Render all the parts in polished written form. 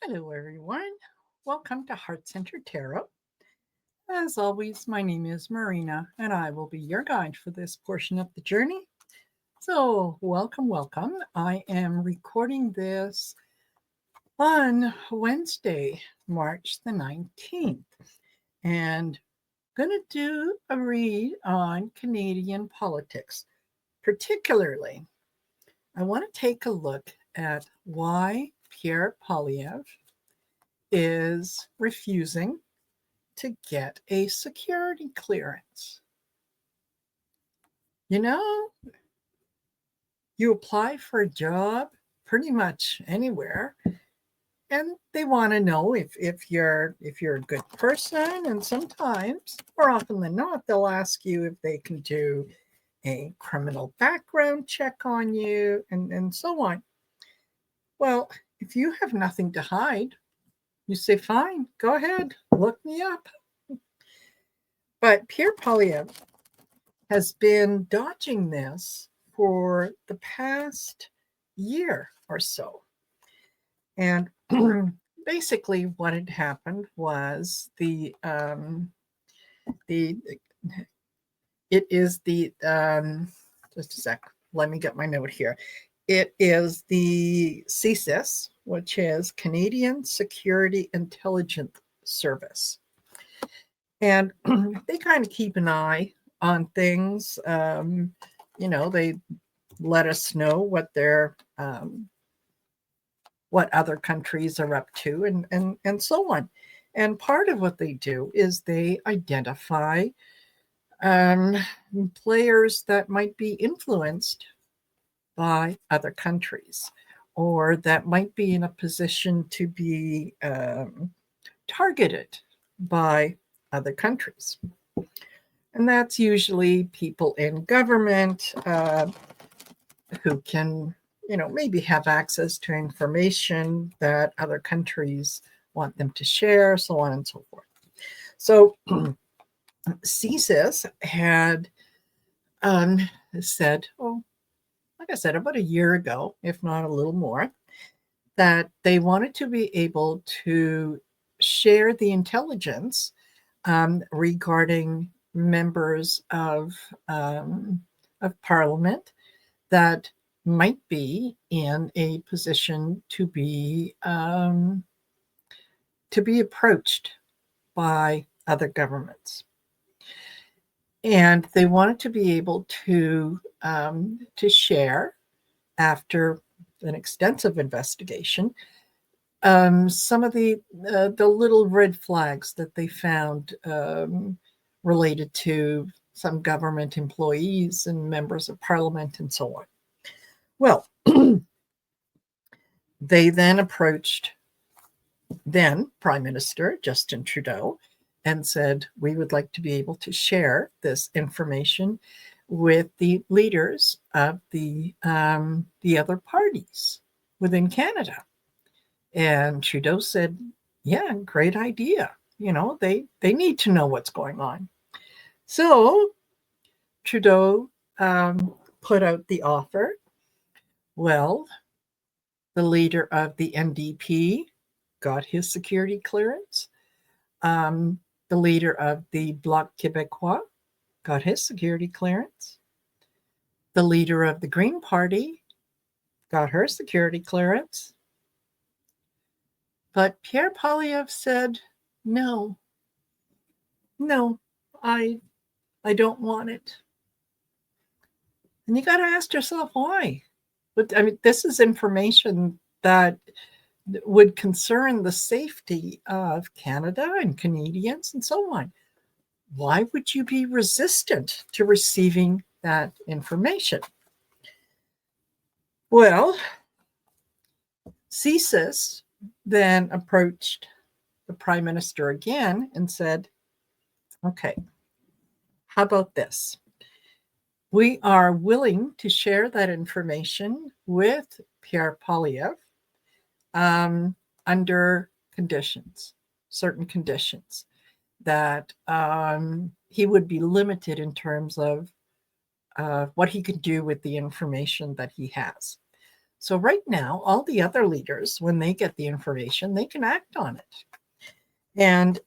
Hello, everyone. Welcome to Heart Center Tarot. As always, my name is Marina, and I will be your guide for this portion of the journey. So, welcome. I am recording this on Wednesday, March the 19th, and going to do a read on Canadian politics. Particularly, I want to take a look at why Pierre Polyev is refusing to get a security clearance. You know, you apply for a job pretty much anywhere, and they want to know if you're a good person, and sometimes, more often than not, they'll ask you if they can do a criminal background check on you and so on. Well, if you have nothing to hide, you say, fine, go ahead, look me up. But Pierre Polyev has been dodging this for the past year or so. And basically what had happened was the it is the just a sec, let me get my note here. It is the CSIS, which is Canadian Security Intelligence Service. And they kind of keep an eye on things. They let us know what other countries are up to, and so on. And part of what they do is they identify um, players that might be influenced by other countries, or that might be in a position to be targeted by other countries. And that's usually people in government who can, maybe have access to information that other countries want them to share, so on and so forth. So CSIS had said, like I said, about a year ago, if not a little more, that they wanted to be able to share the intelligence regarding members of parliament that might be in a position to be approached by other governments, and they wanted to be able to share, after an extensive investigation, some of the little red flags that they found related to some government employees and members of parliament and so on. Well, they then approached then Prime Minister Justin Trudeau and said, we would like to be able to share this information with the leaders of the other parties within Canada. And Trudeau said, yeah, great idea. They need to know what's going on. So Trudeau put out the offer. Well, the leader of the NDP got his security clearance. The leader of the Bloc Québécois got his security clearance. The leader of the Green Party got her security clearance. But Pierre Polyev said, no, I don't want it. And you got to ask yourself why. But I mean, this is information that would concern the safety of Canada and Canadians and so on. Why would you be resistant to receiving that information? Well, CSIS then approached the Prime Minister again and said, okay, how about this? We are willing to share that information with Pierre Polyev under conditions, certain conditions, that he would be limited in terms of what he could do with the information that he has. So right now, all the other leaders, when they get the information, they can act on it. And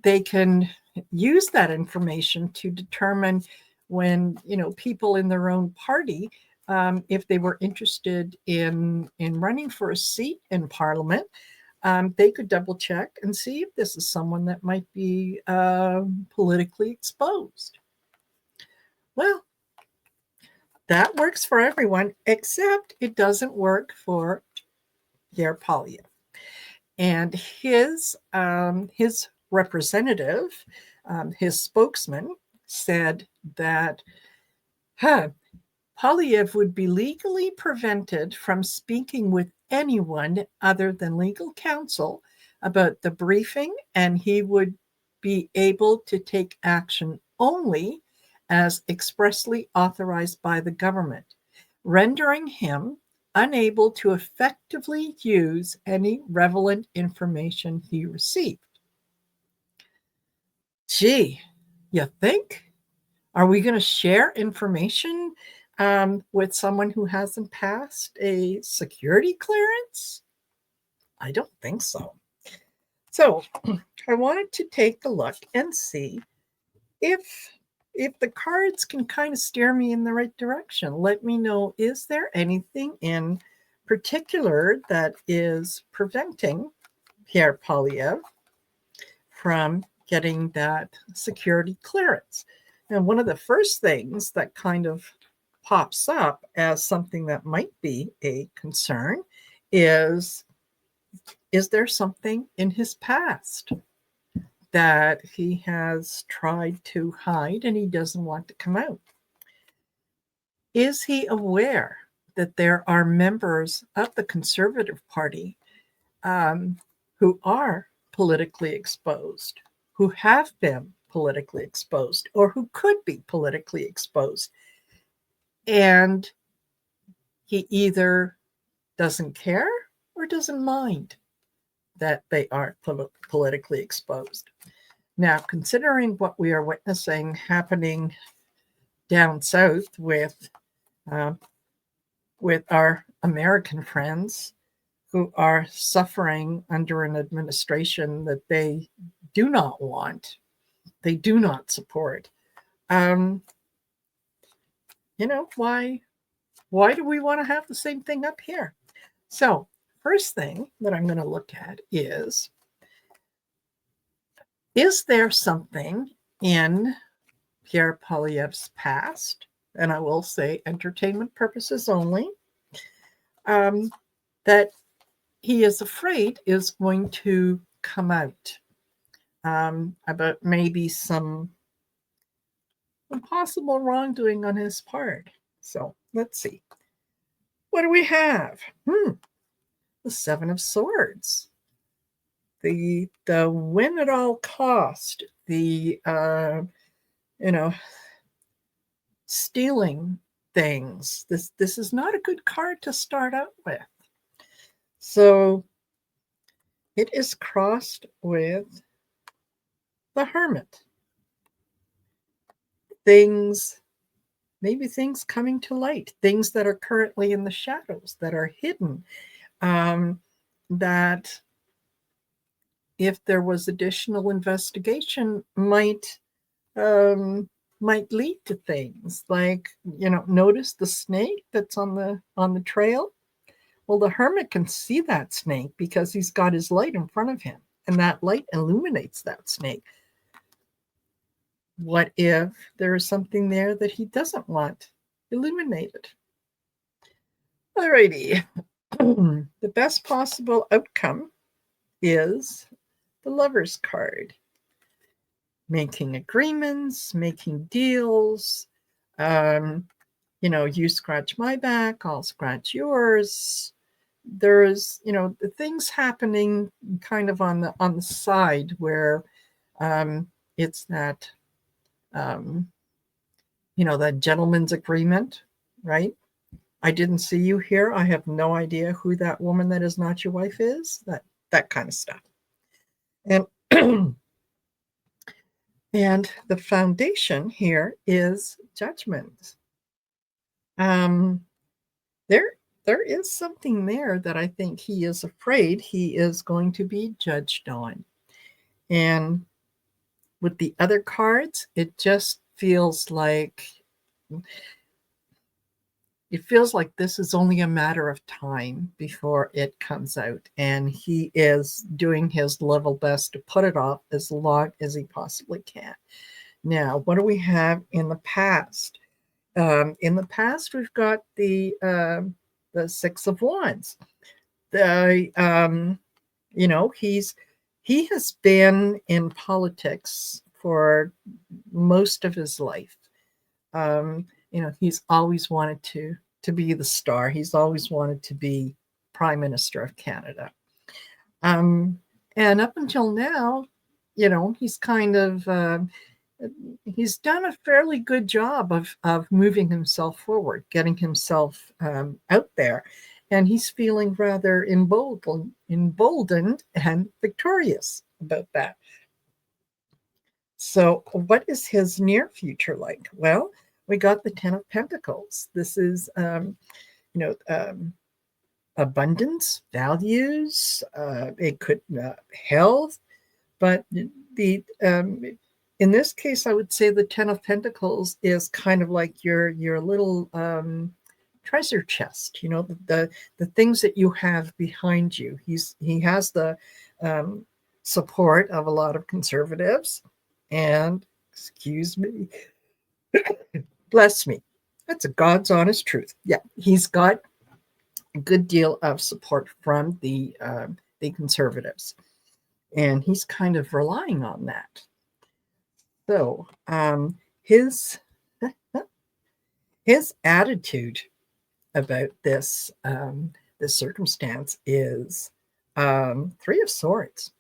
they can use that information to determine when, people in their own party, if they were interested in running for a seat in Parliament, they could double check and see if this is someone that might be politically exposed. Well, that works for everyone, except it doesn't work for Pierre Poliviere. And his representative, his spokesman, said that Poliviere would be legally prevented from speaking with anyone other than legal counsel about the briefing, and he would be able to take action only as expressly authorized by the government, rendering him unable to effectively use any relevant information he received. Gee, you think? Are we going to share information with someone who hasn't passed a security clearance? I don't think so. So I wanted to take a look and see if the cards can kind of steer me in the right direction. Let me know, is there anything in particular that is preventing Pierre Poliviere from getting that security clearance? And one of the first things that kind of pops up as something that might be a concern is there something in his past that he has tried to hide and he doesn't want to come out? Is he aware that there are members of the Conservative Party who are politically exposed, who have been politically exposed, or who could be politically exposed? And he either doesn't care or doesn't mind that they are politically exposed. Now, considering what we are witnessing happening down south with our American friends who are suffering under an administration that they do not want, they do not support, why do we want to have the same thing up here? So, first thing that I'm going to look at is there something in Pierre Poliviere's past, and I will say entertainment purposes only, that he is afraid is going to come out about maybe some possible wrongdoing on his part? So let's see. What do we have? The Seven of Swords. The win at all cost. The stealing things. This is not a good card to start out with. So it is crossed with the Hermit. Maybe things coming to light, things that are currently in the shadows, that are hidden, that if there was additional investigation might lead to things like, notice the snake that's on the trail. Well, the Hermit can see that snake because he's got his light in front of him, and that light illuminates that snake. What if there is something there that he doesn't want illuminated? Alrighty. The best possible outcome is the Lover's card. Making agreements, making deals, you scratch my back, I'll scratch yours. There's, the things happening kind of on the side where it's that, that gentleman's agreement, right? I didn't see you here. I have no idea who that woman that is not your wife is. That kind of stuff. And and the foundation here is judgment. There there is something there that I think he is afraid he is going to be judged on. And with the other cards, it just feels like this is only a matter of time before it comes out. And he is doing his level best to put it off as long as he possibly can. Now, what do we have in the past? In the past, we've got the Six of Wands. The he has been in politics for most of his life. He's always wanted to be the star. He's always wanted to be Prime Minister of Canada. And up until now, he's kind of he's done a fairly good job of moving himself forward, getting himself out there. And he's feeling rather emboldened and victorious about that. So what is his near future like? Well, we got the Ten of Pentacles. This is, abundance, values. It could health, but in this case, I would say the Ten of Pentacles is kind of like your little treasure chest. The things that you have behind you. He has the support of a lot of conservatives, and excuse me. Bless me. That's a God's honest truth. Yeah, he's got a good deal of support from the conservatives, and he's kind of relying on that. So his attitude about this circumstance is Three of Swords.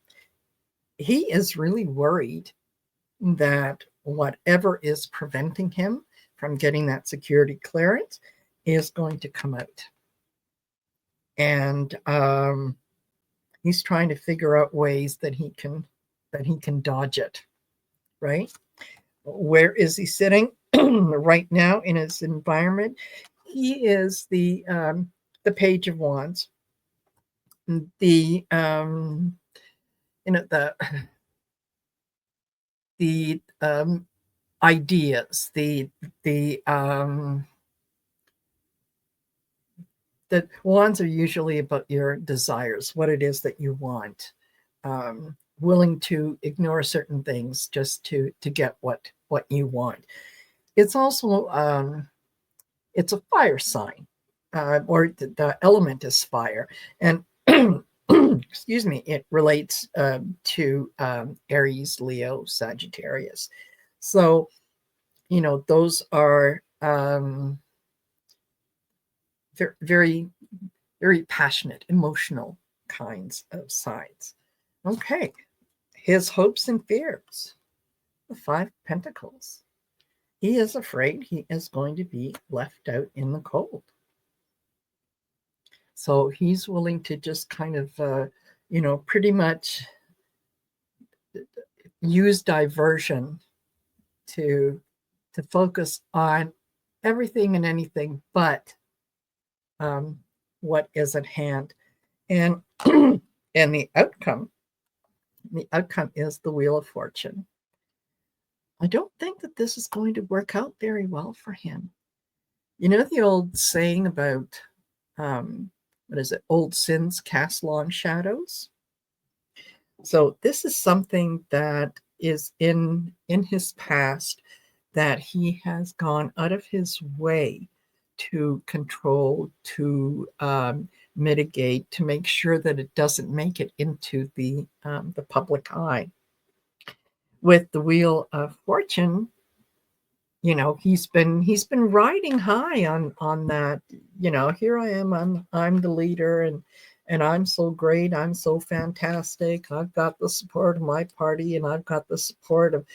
He is really worried that whatever is preventing him from getting that security clearance is going to come out. And he's trying to figure out ways that he can dodge it, right? Where is he sitting right now in his environment? He is the Page of Wands, the ideas, the wands are usually about your desires, what it is that you want, willing to ignore certain things just to get what you want. It's also it's a fire sign, or the element is fire, and excuse me, it relates to Aries, Leo, Sagittarius. So, those are very, very passionate, emotional kinds of signs. Okay, his hopes and fears. The Five of Pentacles. He is afraid he is going to be left out in the cold. So he's willing to just kind of, pretty much use diversion to focus on everything and anything but what is at hand. And and the outcome is the Wheel of Fortune. I don't think that this is going to work out very well for him. You know the old saying about what is it? Old sins cast long shadows. So this is something that is in his past that he has gone out of his way to control, to mitigate, to make sure that it doesn't make it into the public eye. With the Wheel of Fortune, he's been riding high on that. Here I am, I'm the leader, and I'm so great, I'm so fantastic. I've got the support of my party, and I've got the support of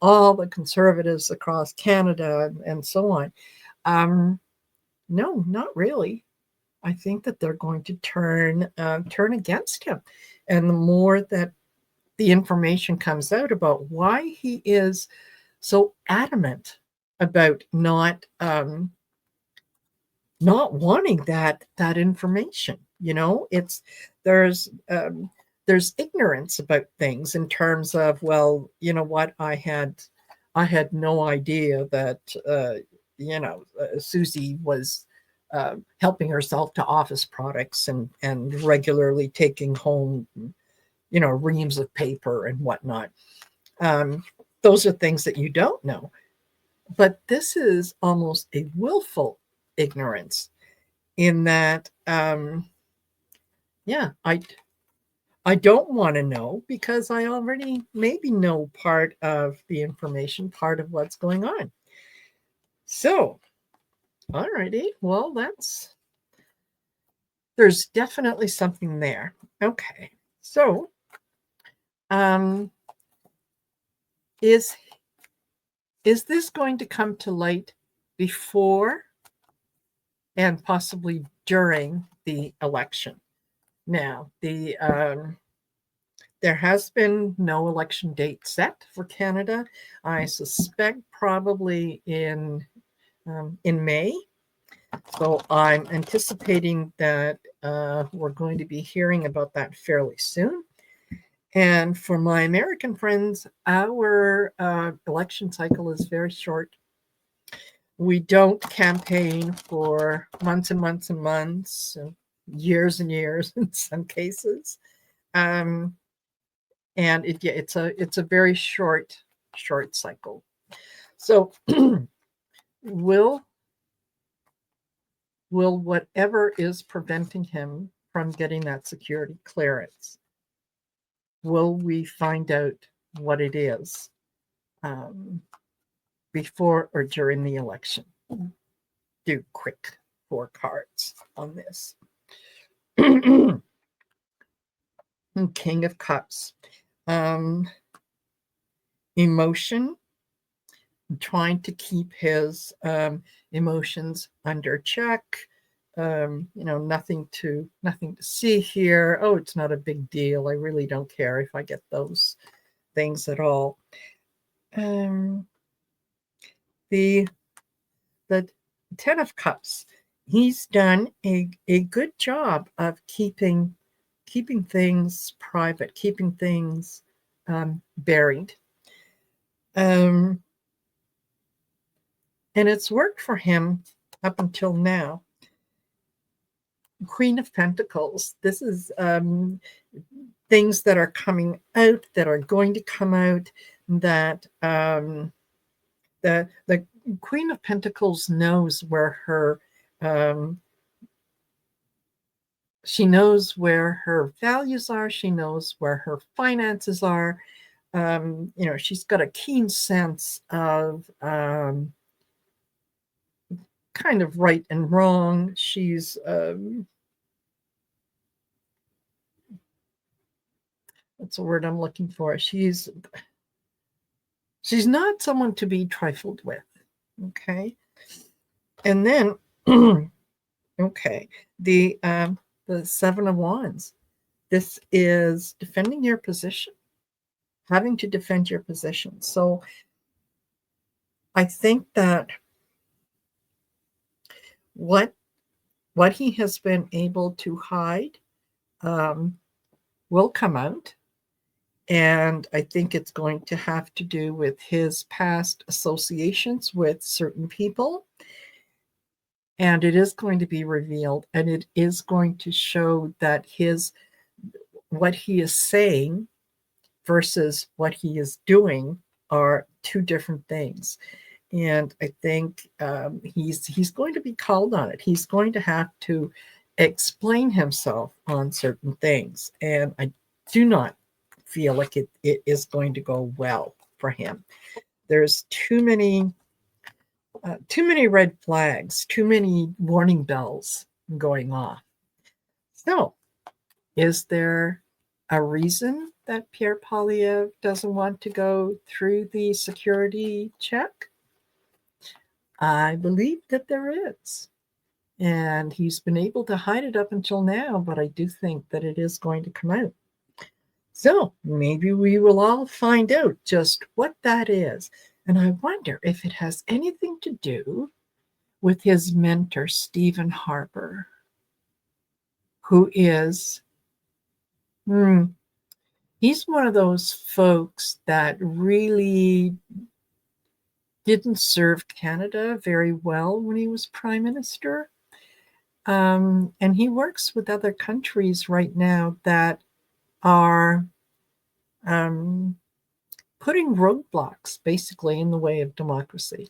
all the conservatives across Canada, and so on. No, not really. I think that they're going to turn against him, and the more that the information comes out about why he is so adamant about not not wanting that information. It's there's there's ignorance about things in terms of, well, you know what, I had no idea that Susie was helping herself to office products and regularly taking home reams of paper and whatnot. um, those are things that you don't know, but this is almost a willful ignorance in that, yeah, I don't want to know because I already maybe know part of the information, part of what's going on. So, all righty, well, there's definitely something there. Okay, so um, is this going to come to light before and possibly during the election? Now, there has been no election date set for Canada. I suspect probably in May. So I'm anticipating that we're going to be hearing about that fairly soon. And for my American friends, our election cycle is very short. We don't campaign for months and months and months, and years in some cases. Um, and it's a very short cycle. So will whatever is preventing him from getting that security clearance, will we find out what it is before or during the election? Do quick 4 cards on this. King of Cups. Emotion, trying to keep his emotions under check. Nothing to see here. Oh, it's not a big deal. I really don't care if I get those things at all. The 10 of Cups. He's done a good job of keeping things private, keeping things buried. And it's worked for him up until now. Queen of Pentacles. This is things that are coming out, that are going to come out, that the Queen of Pentacles knows where her she knows where her values are. She knows where her finances are. She's got a keen sense of kind of right and wrong. She's what's the word I'm looking for? She's not someone to be trifled with. Okay. And then okay, the 7 of Wands. This is defending your position, having to defend your position. So I think that what he has been able to hide will come out. And I think it's going to have to do with his past associations with certain people. And it is going to be revealed, and it is going to show that what he is saying versus what he is doing are 2 different things. And I think he's going to be called on it. He's going to have to explain himself on certain things. And I do not feel like it is going to go well for him. There's too many red flags, too many warning bells going off. So, is there a reason that Pierre Poilievre doesn't want to go through the security check? I believe that there is. And he's been able to hide it up until now, but I do think that it is going to come out. So maybe we will all find out just what that is. And I wonder if it has anything to do with his mentor, Stephen Harper, who is, he's one of those folks that really didn't serve Canada very well when he was Prime Minister. And he works with other countries right now that are putting roadblocks basically in the way of democracy.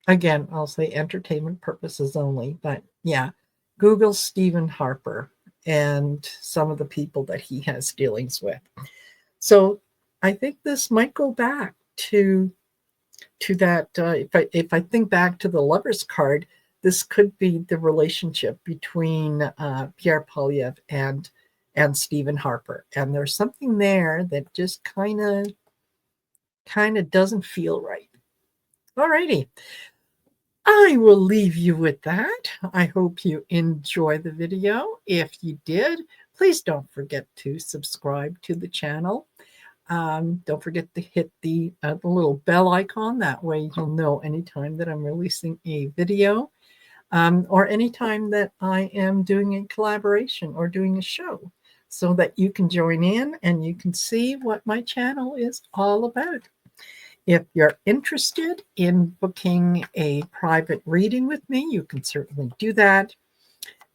Again, I'll say entertainment purposes only, but yeah, Google Stephen Harper and some of the people that he has dealings with. So I think this might go back to that. If I think back to the lover's card, this could be the relationship between Pierre Poliev and Stephen Harper, and there's something there that just kind of doesn't feel right. Alrighty. I will leave you with that. I hope you enjoy the video. If you did, please don't forget to subscribe to the channel. Don't forget to hit the little bell icon. That way you'll know anytime that I'm releasing a video or anytime that I am doing a collaboration or doing a show, so that you can join in and you can see what my channel is all about. If you're interested in booking a private reading with me, you can certainly do that.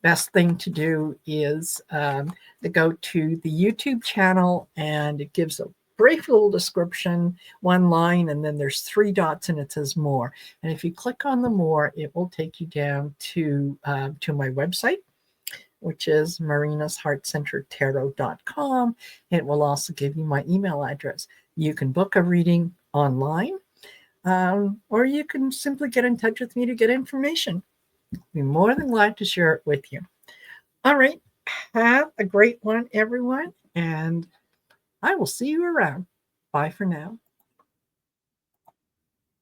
Best thing to do is to go to the YouTube channel, and it gives a brief little description, one line, and then there's 3 dots and it says more. And if you click on the more, it will take you down to my website, which is marinasheartcentertarot.com. It will also give you my email address. You can book a reading online, or you can simply get in touch with me to get information. I'll be more than glad to share it with you. All right. Have a great one, everyone, and I will see you around. Bye for now.